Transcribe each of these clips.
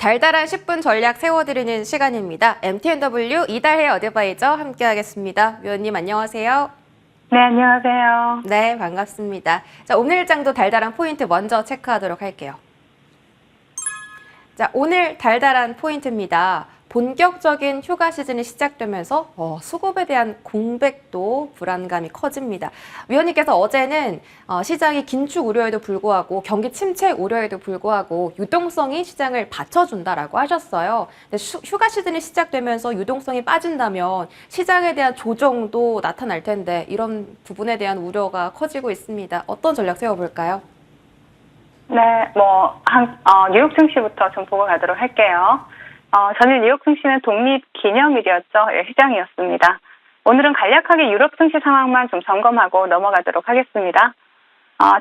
달달한 10분 전략 세워드리는 시간입니다. MTNW 이달해 어드바이저 함께하겠습니다. 위원님 안녕하세요. 네, 안녕하세요. 네, 반갑습니다. 자, 오늘 일정도 달달한 포인트 먼저 체크하도록 할게요. 자, 오늘 달달한 포인트입니다. 본격적인 휴가 시즌이 시작되면서 수급에 대한 공백도 불안감이 커집니다. 위원님께서 어제는 시장이 긴축 우려에도 불구하고 경기 침체 우려에도 불구하고 유동성이 시장을 받쳐준다라고 하셨어요. 근데 휴가 시즌이 시작되면서 유동성이 빠진다면 시장에 대한 조정도 나타날 텐데 이런 부분에 대한 우려가 커지고 있습니다. 어떤 전략 세워볼까요? 네, 뉴욕 증시부터 좀 보고 가도록 할게요. 전일 뉴욕 증시는 독립기념일이었죠. 휴장이었습니다. 오늘은 간략하게 유럽 증시 상황만 좀 점검하고 넘어가도록 하겠습니다.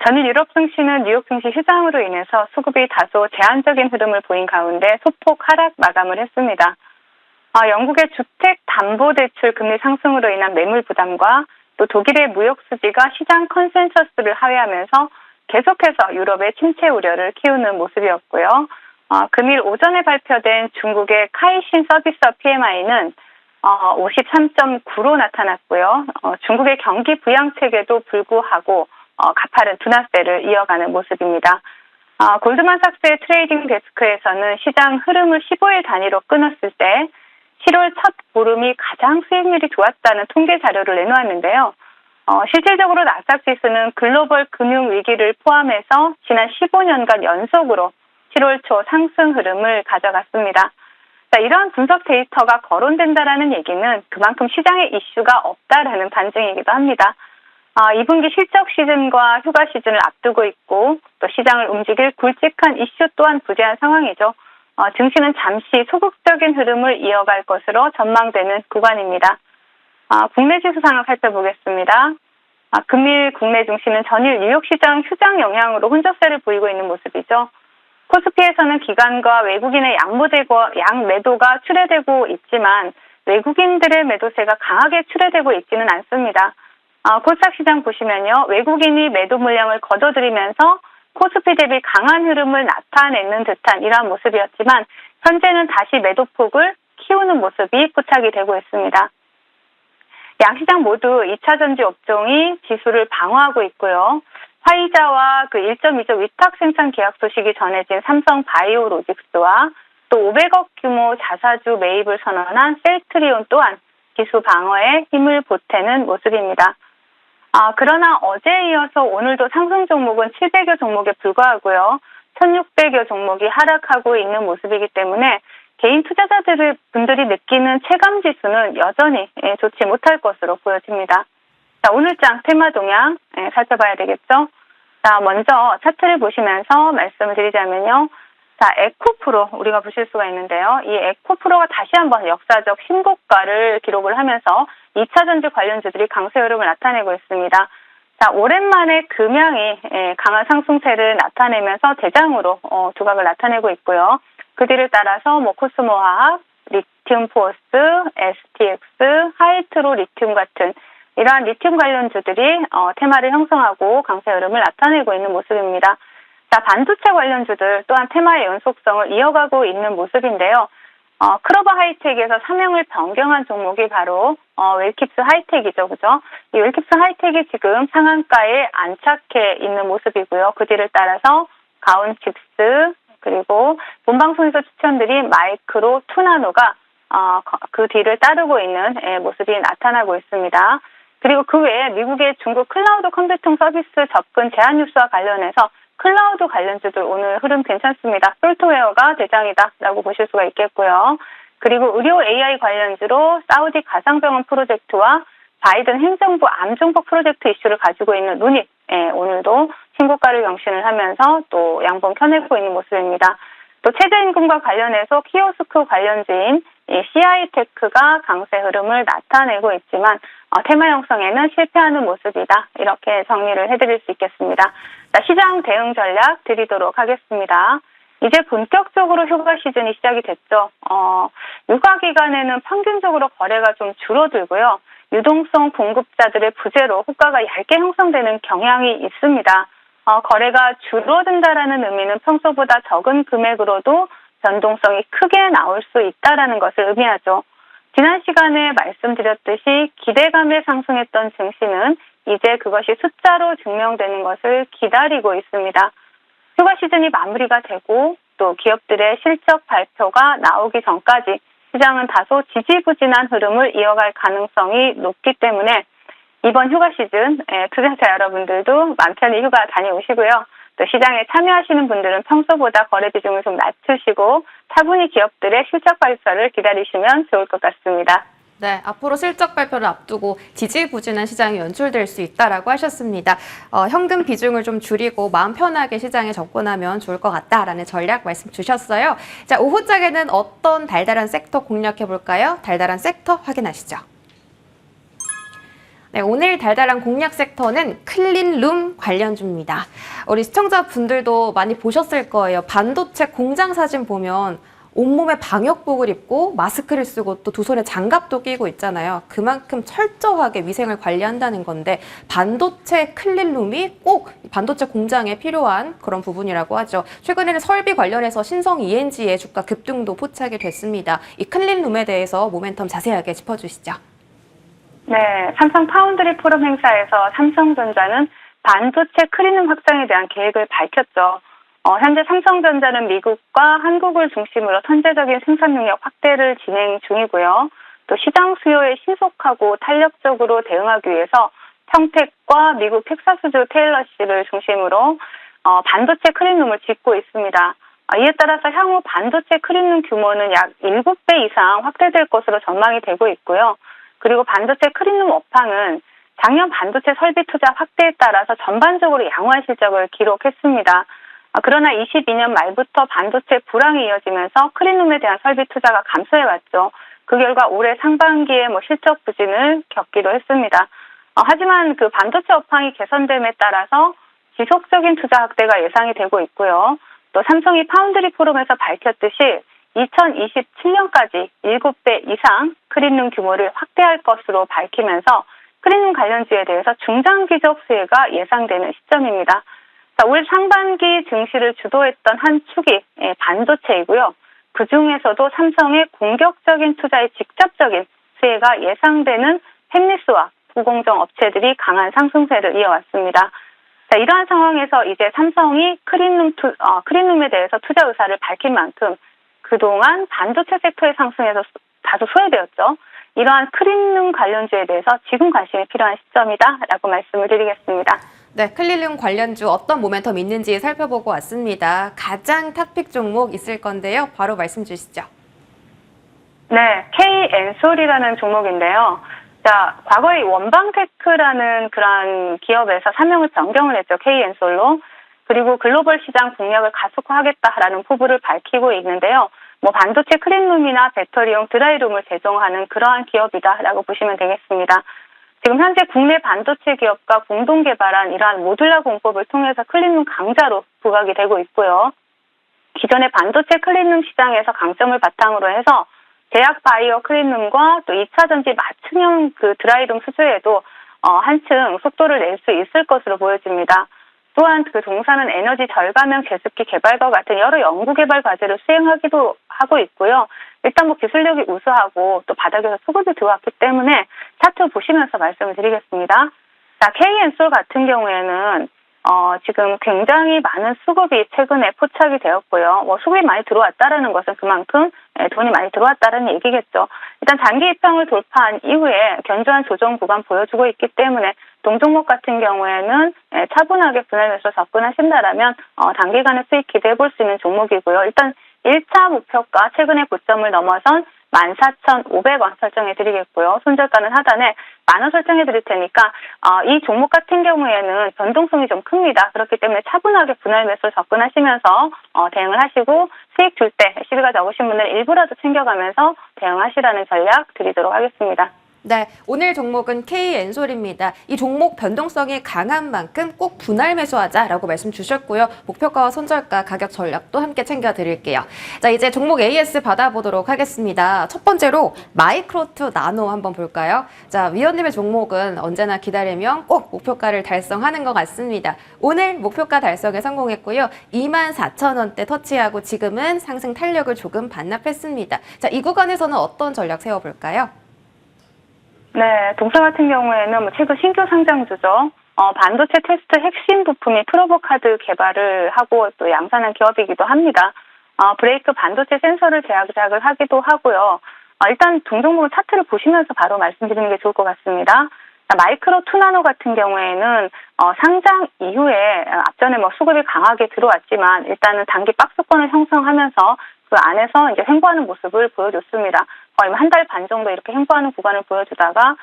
전일 유럽 증시는 뉴욕 증시 휴장으로 인해서 수급이 다소 제한적인 흐름을 보인 가운데 소폭 하락 마감을 했습니다. 영국의 주택담보대출 금리 상승으로 인한 매물 부담과 또 독일의 무역 수지가 시장 컨센서스를 하회하면서 계속해서 유럽의 침체 우려를 키우는 모습이었고요. 금일 오전에 발표된 중국의 카이신 서비스업 PMI는 53.9로 나타났고요. 중국의 경기 부양책에도 불구하고 가파른 둔화세를 이어가는 모습입니다. 골드만삭스의 트레이딩 데스크에서는 시장 흐름을 15일 단위로 끊었을 때 7월 첫 보름이 가장 수익률이 좋았다는 통계 자료를 내놓았는데요. 실질적으로 나스닥 지수는 글로벌 금융 위기를 포함해서 지난 15년간 연속으로 7월 초 상승 흐름을 가져갔습니다. 자, 이러한 분석 데이터가 거론된다라는 얘기는 그만큼 시장에 이슈가 없다라는 반증이기도 합니다. 2분기 실적 시즌과 휴가 시즌을 앞두고 있고 또 시장을 움직일 굵직한 이슈 또한 부재한 상황이죠. 증시는 잠시 소극적인 흐름을 이어갈 것으로 전망되는 구간입니다. 국내 지수 상황 살펴보겠습니다. 금일 국내 증시는 전일 뉴욕 시장 휴장 영향으로 혼조세를 보이고 있는 모습이죠. 코스피에서는 기관과 외국인의 양매도가 출회되고 있지만 외국인들의 매도세가 강하게 출회되고 있지는 않습니다. 코스닥 시장 보시면요. 외국인이 매도 물량을 거둬들이면서 코스피 대비 강한 흐름을 나타내는 듯한 이러한 모습이었지만 현재는 다시 매도폭을 키우는 모습이 포착이 되고 있습니다. 양시장 모두 2차 전지 업종이 지수를 방어하고 있고요. 화이자와 1.2조 위탁 생산 계약 소식이 전해진 삼성 바이오로직스와 또 500억 규모 자사주 매입을 선언한 셀트리온 또한 지수 방어에 힘을 보태는 모습입니다. 그러나 어제에 이어서 오늘도 상승 종목은 700여 종목에 불과하고요. 1600여 종목이 하락하고 있는 모습이기 때문에 개인 투자자분들이 느끼는 체감 지수는 여전히 좋지 못할 것으로 보여집니다. 자, 오늘장 테마 동향 살펴봐야 되겠죠. 자, 먼저 차트를 보시면서 말씀을 드리자면요. 자, 에코프로 우리가 보실 수가 있는데요. 이 에코프로가 다시 한번 역사적 신고가를 기록을 하면서 2차 전지 관련주들이 강세 흐름을 나타내고 있습니다. 자, 오랜만에 금양이 강한 상승세를 나타내면서 대장으로 두각을 나타내고 있고요. 그 뒤를 따라서 코스모화학, 리튬포스, STX, 하이트로 리튬 같은 이러한 리튬 관련주들이 테마를 형성하고 강세 흐름을 나타내고 있는 모습입니다. 자, 반도체 관련주들 또한 테마의 연속성을 이어가고 있는 모습인데요. 크로버 하이텍에서 사명을 변경한 종목이 바로 웰킵스 하이텍이죠, 그죠? 이 웰킵스 하이텍이 지금 상한가에 안착해 있는 모습이고요. 그 뒤를 따라서 가온칩스 그리고 본방송에서 추천드린 마이크로 투나노가 그 뒤를 따르고 있는 모습이 나타나고 있습니다. 그리고 그 외에 미국의 중국 클라우드 컴퓨팅 서비스 접근 제한 뉴스와 관련해서 클라우드 관련주들 오늘 흐름 괜찮습니다. 솔트웨어가 대장이다라고 보실 수가 있겠고요. 그리고 의료 AI 관련주로 사우디 가상병원 프로젝트와 바이든 행정부 암정법 프로젝트 이슈를 가지고 있는 루닛, 오늘도 신고가를 경신을 하면서 또 양봉 켜내고 있는 모습입니다. 또 최저임금과 관련해서 키오스크 관련주인 CI테크가 강세 흐름을 나타내고 있지만 테마 형성에는 실패하는 모습이다. 이렇게 정리를 해드릴 수 있겠습니다. 자, 시장 대응 전략 드리도록 하겠습니다. 이제 본격적으로 휴가 시즌이 시작이 됐죠. 휴가 기간에는 평균적으로 거래가 좀 줄어들고요. 유동성 공급자들의 부재로 호가가 얇게 형성되는 경향이 있습니다. 거래가 줄어든다라는 의미는 평소보다 적은 금액으로도 변동성이 크게 나올 수 있다라는 것을 의미하죠. 지난 시간에 말씀드렸듯이 기대감에 상승했던 증시는 이제 그것이 숫자로 증명되는 것을 기다리고 있습니다. 휴가 시즌이 마무리가 되고 또 기업들의 실적 발표가 나오기 전까지 시장은 다소 지지부진한 흐름을 이어갈 가능성이 높기 때문에 이번 휴가 시즌 투자자 여러분들도 맘 편히 휴가 다녀오시고요. 또 시장에 참여하시는 분들은 평소보다 거래 비중을 좀 낮추시고 차분히 기업들의 실적 발표를 기다리시면 좋을 것 같습니다. 네, 앞으로 실적 발표를 앞두고 지지부진한 시장이 연출될 수 있다라고 하셨습니다. 현금 비중을 좀 줄이고 마음 편하게 시장에 접근하면 좋을 것 같다라는 전략 말씀 주셨어요. 자, 오후장에는 어떤 달달한 섹터 공략해 볼까요? 달달한 섹터 확인하시죠. 네, 오늘 달달한 공략 섹터는 클린룸 관련주입니다. 우리 시청자분들도 많이 보셨을 거예요. 반도체 공장 사진 보면 온몸에 방역복을 입고 마스크를 쓰고 또 두 손에 장갑도 끼고 있잖아요. 그만큼 철저하게 위생을 관리한다는 건데 반도체 클린룸이 꼭 반도체 공장에 필요한 그런 부분이라고 하죠. 최근에는 설비 관련해서 신성 ENG의 주가 급등도 포착이 됐습니다. 이 클린룸에 대해서 모멘텀 자세하게 짚어주시죠. 네, 삼성 파운드리 포럼 행사에서 삼성전자는 반도체 클린룸 확장에 대한 계획을 밝혔죠. 현재 삼성전자는 미국과 한국을 중심으로 선제적인 생산 능력 확대를 진행 중이고요. 또 시장 수요에 신속하고 탄력적으로 대응하기 위해서 평택과 미국 텍사스주 테일러시를 중심으로 반도체 클린룸을 짓고 있습니다. 이에 따라서 향후 반도체 클린룸 규모는 약 7배 이상 확대될 것으로 전망이 되고 있고요. 그리고 반도체 클린룸 업황은 작년 반도체 설비 투자 확대에 따라서 전반적으로 양호한 실적을 기록했습니다. 그러나 22년 말부터 반도체 불황이 이어지면서 클린룸에 대한 설비 투자가 감소해왔죠. 그 결과 올해 상반기에 실적 부진을 겪기도 했습니다. 하지만 그 반도체 업황이 개선됨에 따라서 지속적인 투자 확대가 예상이 되고 있고요. 또 삼성이 파운드리 포럼에서 밝혔듯이 2027년까지 7배 이상 클린룸 규모를 확대할 것으로 밝히면서 클린룸 관련주에 대해서 중장기적 수혜가 예상되는 시점입니다. 자, 올 상반기 증시를 주도했던 한 축이 반도체이고요. 그 중에서도 삼성의 공격적인 투자에 직접적인 수혜가 예상되는 팹리스와 부공정 업체들이 강한 상승세를 이어왔습니다. 자, 이러한 상황에서 이제 삼성이 클린룸에 대해서 투자 의사를 밝힌 만큼 그동안 반도체 섹터의 상승에서 다소 소외되었죠. 이러한 클린룸 관련주에 대해서 지금 관심이 필요한 시점이다라고 말씀을 드리겠습니다. 네, 클린룸 관련주 어떤 모멘텀 있는지 살펴보고 왔습니다. 가장 탑픽 종목 있을 건데요. 바로 말씀 주시죠. 네, K엔솔이라는 종목인데요. 자, 과거에 원방테크라는 그런 기업에서 사명을 변경을 했죠. K엔솔로. 그리고 글로벌 시장 공략을 가속화하겠다라는 포부를 밝히고 있는데요. 반도체 클린룸이나 배터리용 드라이룸을 제공하는 그러한 기업이다라고 보시면 되겠습니다. 지금 현재 국내 반도체 기업과 공동 개발한 이러한 모듈라 공법을 통해서 클린룸 강자로 부각이 되고 있고요. 기존의 반도체 클린룸 시장에서 강점을 바탕으로 해서 제약 바이오 클린룸과 또 2차 전지 맞춤형 그 드라이룸 수주에도 한층 속도를 낼 수 있을 것으로 보여집니다. 또한 그 동사는 에너지 절감형 제습기 개발과 같은 여러 연구 개발 과제를 수행하기도 하고 있고요. 일단 기술력이 우수하고 또 바닥에서 수급이 들어왔기 때문에 차트 보시면서 말씀을 드리겠습니다. 자, K엔솔 같은 경우에는 지금 굉장히 많은 수급이 최근에 포착이 되었고요. 수급이 많이 들어왔다라는 것은 그만큼 돈이 많이 들어왔다는 얘기겠죠. 일단 장기 입평을 돌파한 이후에 견조한 조정 구간 보여주고 있기 때문에 동종목 같은 경우에는 차분하게 분할 매수로 접근하신다라면 단기간에 수익 기대해 볼 수 있는 종목이고요. 일단 1차 목표가 최근에 고점을 넘어선 14,500원 설정해 드리겠고요. 손절가는 하단에 10,000원 설정해 드릴 테니까 이 종목 같은 경우에는 변동성이 좀 큽니다. 그렇기 때문에 차분하게 분할 매수로 접근하시면서 대응을 하시고 수익 줄 때 시비가 적으신 분들 일부라도 챙겨가면서 대응하시라는 전략 드리도록 하겠습니다. 네, 오늘 종목은 K엔솔입니다. 이 종목 변동성이 강한 만큼 꼭 분할 매수하자라고 말씀 주셨고요. 목표가와 손절가, 가격 전략도 함께 챙겨드릴게요. 자, 이제 종목 AS 받아보도록 하겠습니다. 첫 번째로 마이크로투 나노 한번 볼까요? 자, 위원님의 종목은 언제나 기다리면 꼭 목표가를 달성하는 것 같습니다. 오늘 목표가 달성에 성공했고요. 24,000원대 터치하고 지금은 상승 탄력을 조금 반납했습니다. 자, 이 구간에서는 어떤 전략 세워볼까요? 네, 동사 같은 경우에는 뭐 최근 신규 상장주죠. 반도체 테스트 핵심 부품이 프로보카드 개발을 하고 또 양산한 기업이기도 합니다. 브레이크 반도체 센서를 제작을 하기도 하고요. 일단 동종목 차트를 보시면서 바로 말씀드리는 게 좋을 것 같습니다. 마이크로 투나노 같은 경우에는 상장 이후에 앞전에 뭐 수급이 강하게 들어왔지만 일단은 단기 박스권을 형성하면서 그 안에서 이제 횡보하는 모습을 보여줬습니다. 거의 한 달 반 정도 이렇게 횡보하는 구간을 보여주다가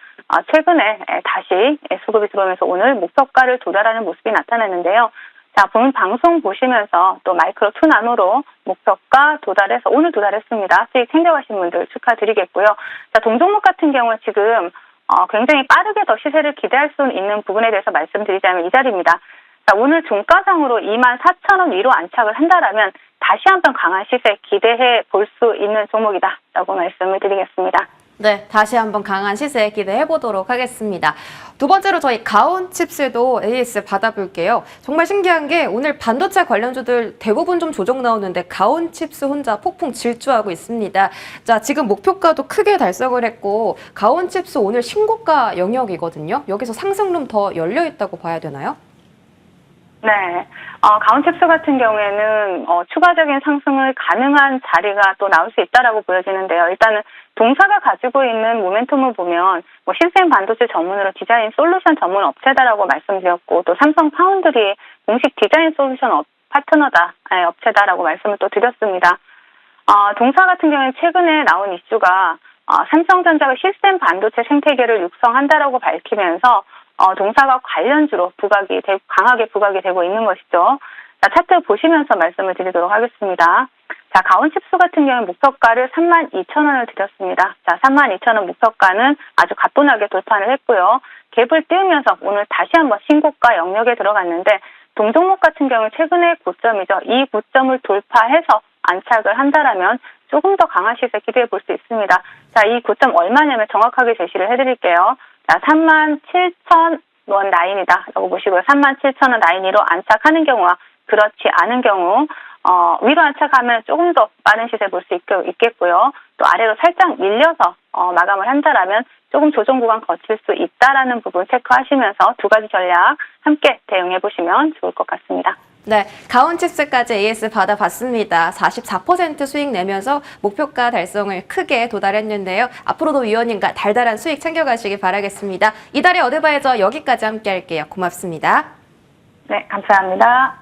최근에 다시 수급이 들어오면서 오늘 목표가를 도달하는 모습이 나타났는데요. 자, 본 방송 보시면서 또 마이크로 투나노로 목표가 도달해서 오늘 도달했습니다. 수익 챙겨가신 분들 축하드리겠고요. 자, 동종목 같은 경우 지금 굉장히 빠르게 더 시세를 기대할 수 있는 부분에 대해서 말씀드리자면 이 자리입니다. 자, 오늘 종가상으로 24,000원 위로 안착을 한다라면 다시 한번 강한 시세 기대해 볼 수 있는 종목이다라고 말씀을 드리겠습니다. 네, 다시 한번 강한 시세 기대해 보도록 하겠습니다. 두 번째로 저희 가온칩스도 AS 받아볼게요. 정말 신기한 게 오늘 반도체 관련주들 대부분 좀 조정 나오는데 가온칩스 혼자 폭풍 질주하고 있습니다. 자, 지금 목표가도 크게 달성을 했고 가온칩스 오늘 신고가 영역이거든요. 여기서 상승룸 더 열려 있다고 봐야 되나요? 네. 가온칩스 같은 경우에는 추가적인 상승을 가능한 자리가 또 나올 수 있다라고 보여지는데요. 일단은 동사가 가지고 있는 모멘텀을 보면 뭐 신생 반도체 전문으로 디자인 솔루션 전문 업체다라고 말씀드렸고 또 삼성 파운드리 공식 디자인 솔루션 파트너다 업체다라고 말씀을 또 드렸습니다. 동사 같은 경우는 최근에 나온 이슈가 삼성전자가 시스템 반도체 생태계를 육성한다라고 밝히면서 동사가 관련주로 강하게 부각이 되고 있는 것이죠. 자, 차트 보시면서 말씀을 드리도록 하겠습니다. 자, 가온칩스 같은 경우는 목표가를 32,000원을 드렸습니다. 자, 32,000원 목표가는 아주 가뿐하게 돌파를 했고요. 갭을 띄우면서 오늘 다시 한번 신고가 영역에 들어갔는데 동종목 같은 경우는 최근의 고점이죠. 이 고점을 돌파해서 안착을 한다라면 조금 더 강한 시세 기대해 볼 수 있습니다. 자, 이 고점 얼마냐면 정확하게 제시를 해드릴게요. 자, 37,000원 라인이다 라고 보시고요. 37,000원 라인 위로 안착하는 경우와 그렇지 않은 경우 위로 안착하면 조금 더 빠른 시세 볼 수 있겠고요. 또 아래로 살짝 밀려서 마감을 한다라면 조금 조정 구간 거칠 수 있다라는 부분 체크하시면서 두 가지 전략 함께 대응해 보시면 좋을 것 같습니다. 네, 가온칩스까지 AS 받아봤습니다. 44% 수익 내면서 목표가 달성을 크게 도달했는데요. 앞으로도 위원님과 달달한 수익 챙겨가시기 바라겠습니다. 이달의 어드바이저 여기까지 함께 할게요. 고맙습니다. 네, 감사합니다.